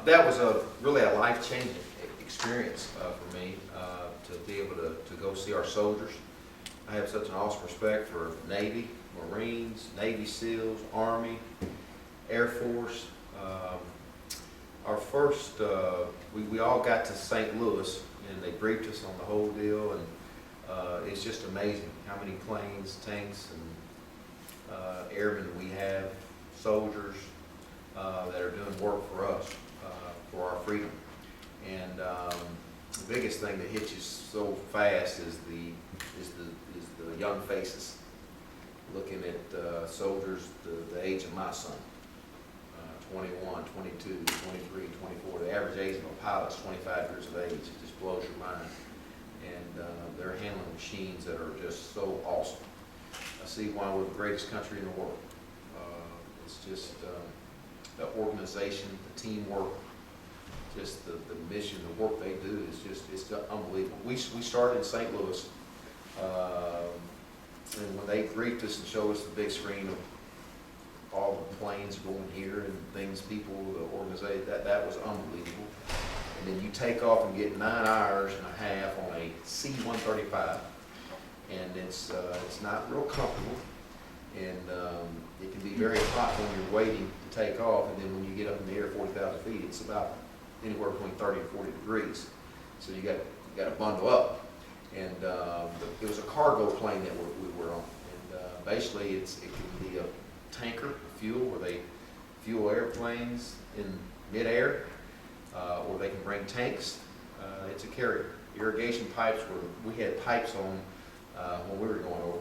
That was really a life-changing experience for me to be able to go see our soldiers. I have such an awesome respect for Navy, Marines, Navy SEALs, Army, Air Force. Our first, we all got to St. Louis and they briefed us on the whole deal, and it's just amazing how many planes, tanks, and airmen we have, soldiers that are doing work for us, for our freedom. And the biggest thing that hits you so fast is the young faces. Looking at soldiers the age of my son, 21, 22, 23, 24. The average age of a pilot is 25 years of age. It just blows your mind. And they're handling machines that are just so awesome. I see why we're the greatest country in the world. It's just the organization, the teamwork, just the mission, the work they do is it's unbelievable. We started in St. Louis, and when they briefed us and showed us the big screen of all the planes going here and things, people, the organization, that was unbelievable. And then you take off and get 9 hours and a half on a C-135, and it's not real comfortable, and it can be very hot when you're waiting to take off, and then when you get up in the air 40,000 feet, it's about anywhere between 30 and 40 degrees. So you got to bundle up. And it was a cargo plane that we were on. And basically it can be a tanker, fuel, where they fuel airplanes in midair, or they can bring tanks. It's a carrier. Irrigation pipes, we had pipes on when we were going over.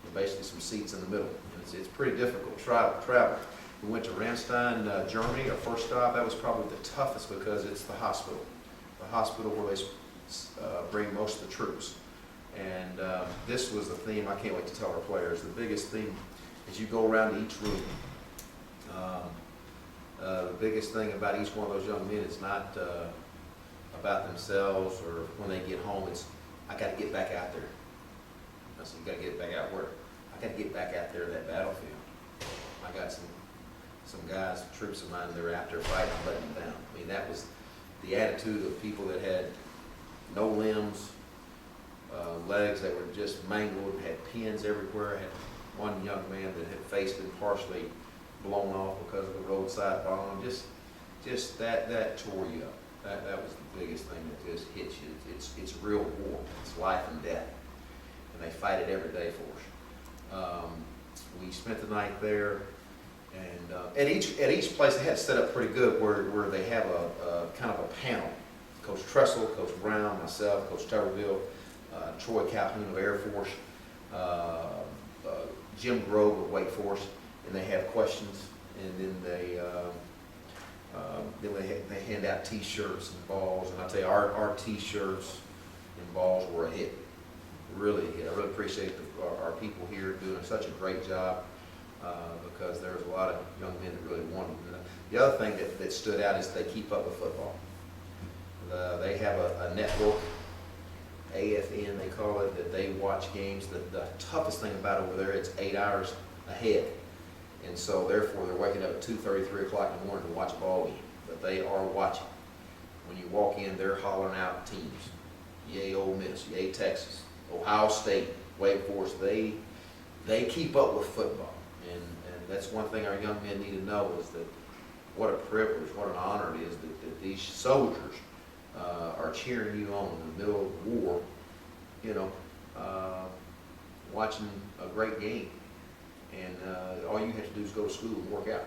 And basically some seats in the middle. And it's pretty difficult travel. We went to Ramstein, Germany, our first stop. That was probably the toughest because it's the hospital where they bring most of the troops. And this was the theme I can't wait to tell our players. The biggest theme is you go around to each room. The biggest thing about each one of those young men is not about themselves or when they get home. It's, I got to get back out there. I said, you got to get back out where? I got to get back out there to that battlefield. I got some guys, troops of mine, they're out there fighting, letting them down. I mean, that was the attitude of people that had no limbs, legs that were just mangled, had pins everywhere. I had one young man that had face been partially blown off because of a roadside bomb. Just that tore you up. That was the biggest thing that just hits you. It's real war. It's life and death, and they fight it every day for us. We spent the night there. And at each place they had it set up pretty good where they have a kind of a panel. Coach Tressel, Coach Brown, myself, Coach Tuberville, Troy Calhoun of Air Force, Jim Grove of Wake Forest, and they have questions, and then they hand out T-shirts and balls, and I tell you, our T-shirts and balls were a hit, really a hit. I really appreciate our people here doing such a great job. Because there's a lot of young men that really wanted it. The other thing that stood out is they keep up with football. They have a network, AFN they call it, that they watch games. The toughest thing about over there, it's 8 hours ahead. And so therefore they're waking up at 2:30, 3 o'clock in the morning to watch a ball game. But they are watching. When you walk in, they're hollering out teams. Yay Ole Miss, yay Texas, Ohio State, Wake Forest. They keep up with football. And that's one thing our young men need to know is that what a privilege, what an honor it is that these soldiers are cheering you on in the middle of the war, you know, watching a great game. And all you have to do is go to school and work out.